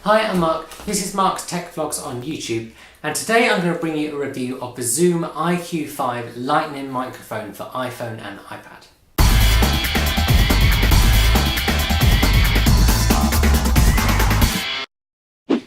Hi, I'm Mark. This is Mark's Tech Vlogs on YouTube, and today I'm going to bring you a review of the Zoom IQ5 Lightning Microphone for iPhone and iPad.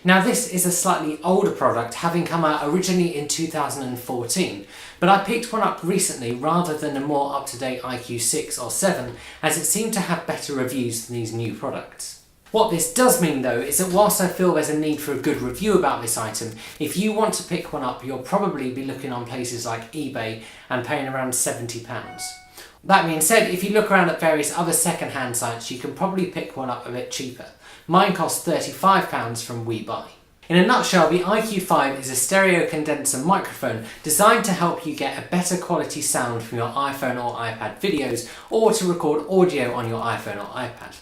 Now this is a slightly older product, having come out originally in 2014, but I picked one up recently rather than a more up-to-date IQ6 or 7, as it seemed to have better reviews than these new products. What this does mean though is that whilst I feel there's a need for a good review about this item, if you want to pick one up you'll probably be looking on places like eBay and paying around £70. That being said, if you look around at various other second-hand sites you can probably pick one up a bit cheaper. Mine cost £35 from WeBuy. In a nutshell, the IQ5 is a stereo condenser microphone designed to help you get a better quality sound from your iPhone or iPad videos, or to record audio on your iPhone or iPad.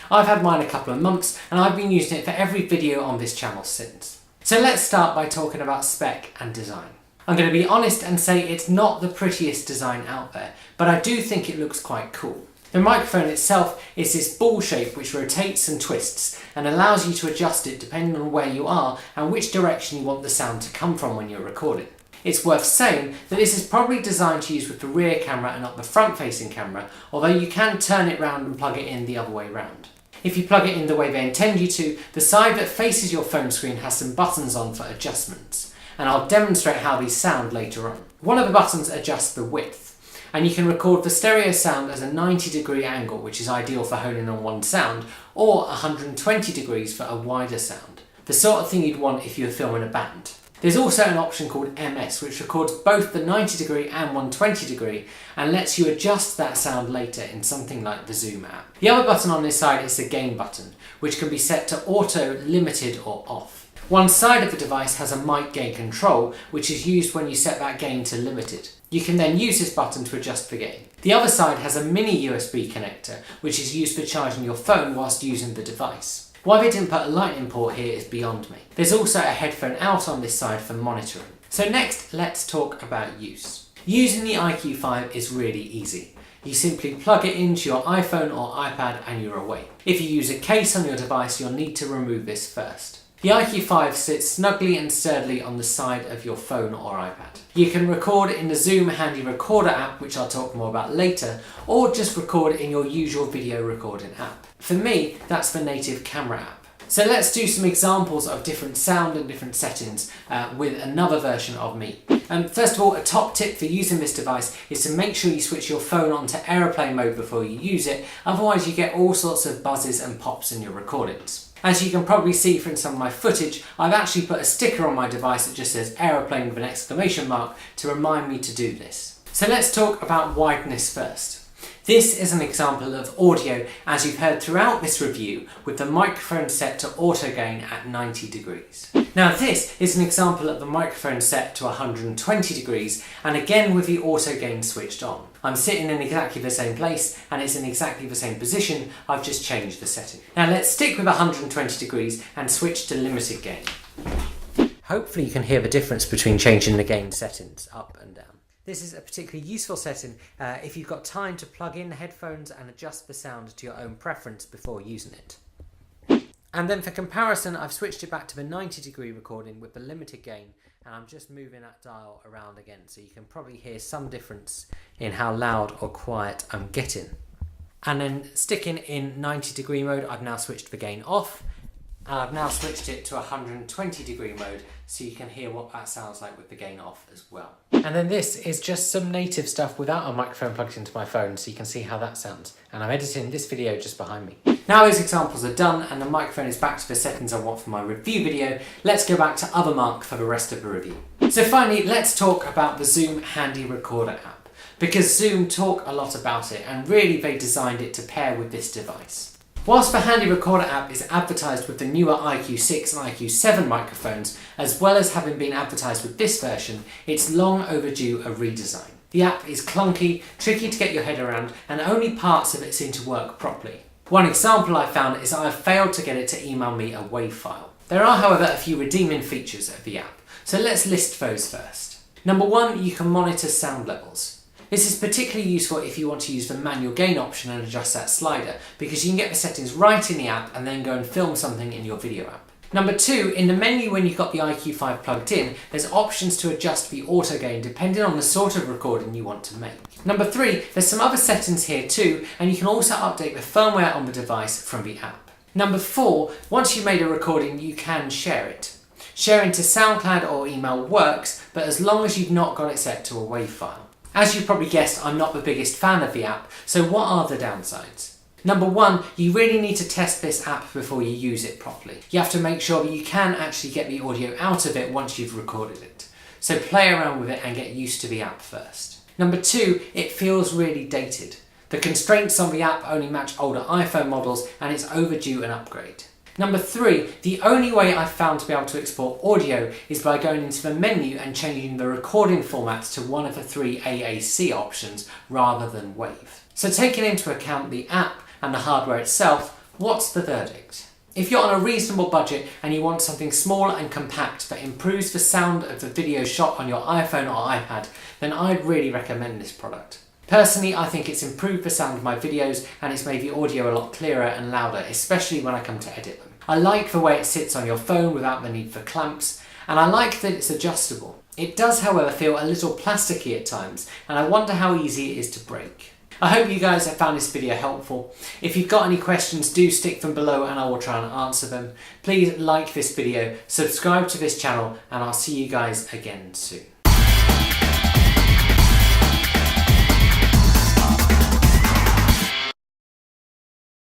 I've had mine a couple of months and I've been using it for every video on this channel since. So let's start by talking about spec and design. I'm going to be honest and say it's not the prettiest design out there, but I do think it looks quite cool. The microphone itself is this ball shape which rotates and twists and allows you to adjust it depending on where you are and which direction you want the sound to come from when you're recording. It's worth saying that this is probably designed to use with the rear camera and not the front facing camera, although you can turn it round and plug it in the other way round. If you plug it in the way they intend you to, the side that faces your phone screen has some buttons on for adjustments, and I'll demonstrate how these sound later on. One of the buttons adjusts the width, and you can record the stereo sound as a 90-degree angle, which is ideal for honing on one sound, or 120 degrees for a wider sound, the sort of thing you'd want if you were filming a band. There's also an option called MS, which records both the 90-degree and 120-degree and lets you adjust that sound later in something like the Zoom app. The other button on this side is the gain button, which can be set to auto, limited or off. One side of the device has a mic gain control, which is used when you set that gain to limited. You can then use this button to adjust the gain. The other side has a mini USB connector, which is used for charging your phone whilst using the device. Why they didn't put a lightning port here is beyond me. There's also a headphone out on this side for monitoring. So next, let's talk about use. Using the IQ5 is really easy. You simply plug it into your iPhone or iPad and you're away. If you use a case on your device, you'll need to remove this first. The IQ5 sits snugly and sturdily on the side of your phone or iPad. You can record in the Zoom Handy Recorder app, which I'll talk more about later, or just record in your usual video recording app. For me, that's the native camera app. So let's do some examples of different sound and different settings with another version of me. First of all, a top tip for using this device is to make sure you switch your phone onto aeroplane mode before you use it, otherwise you get all sorts of buzzes and pops in your recordings. As you can probably see from some of my footage, I've actually put a sticker on my device that just says aeroplane with an exclamation mark to remind me to do this. So let's talk about wideness first. This is an example of audio, as you've heard throughout this review, with the microphone set to auto gain at 90 degrees. Now this is an example of the microphone set to 120 degrees, and again with the auto gain switched on. I'm sitting in exactly the same place and it's in exactly the same position, I've just changed the setting. Now let's stick with 120 degrees and switch to limited gain. Hopefully you can hear the difference between changing the gain settings up and down. This is a particularly useful setting if you've got time to plug in the headphones and adjust the sound to your own preference before using it. And then for comparison, I've switched it back to the 90-degree recording with the limited gain, and I'm just moving that dial around again, so you can probably hear some difference in how loud or quiet I'm getting. And then sticking in 90-degree mode, I've now switched the gain off, and I've now switched it to 120-degree mode, so you can hear what that sounds like with the gain off as well. And then this is just some native stuff without a microphone plugged into my phone, so you can see how that sounds. And I'm editing this video just behind me. Now those examples are done and the microphone is back to the settings I want for my review video, let's go back to other Mark for the rest of the review. So finally, let's talk about the Zoom Handy Recorder app, because Zoom talk a lot about it and really they designed it to pair with this device. Whilst the Handy Recorder app is advertised with the newer IQ6 and IQ7 microphones, as well as having been advertised with this version, it's long overdue a redesign. The app is clunky, tricky to get your head around, and only parts of it seem to work properly. One example I found is I've failed to get it to email me a WAV file. There are, however, a few redeeming features of the app, so let's list those first. Number one, you can monitor sound levels. This is particularly useful if you want to use the manual gain option and adjust that slider, because you can get the settings right in the app and then go and film something in your video app. Number 2, in the menu when you've got the IQ5 plugged in, there's options to adjust the auto gain depending on the sort of recording you want to make. Number 3, there's some other settings here too, and you can also update the firmware on the device from the app. Number 4, once you've made a recording, you can share it. Sharing to SoundCloud or email works, but as long as you've not got it set to a WAV file. As you probably guessed, I'm not the biggest fan of the app, so what are the downsides? Number 1, you really need to test this app before you use it properly. You have to make sure that you can actually get the audio out of it once you've recorded it. So play around with it and get used to the app first. Number 2, it feels really dated. The constraints on the app only match older iPhone models and it's overdue an upgrade. Number 3, the only way I've found to be able to export audio is by going into the menu and changing the recording formats to one of the 3 AAC options rather than WAV. So taking into account the app and the hardware itself, what's the verdict? If you're on a reasonable budget and you want something small and compact that improves the sound of the video shot on your iPhone or iPad, then I'd really recommend this product. Personally, I think it's improved the sound of my videos and it's made the audio a lot clearer and louder, especially when I come to edit them. I like the way it sits on your phone without the need for clamps, and I like that it's adjustable. It does, however, feel a little plasticky at times, and I wonder how easy it is to break. I hope you guys have found this video helpful. If you've got any questions, do stick them below and I will try and answer them. Please like this video, subscribe to this channel, and I'll see you guys again soon.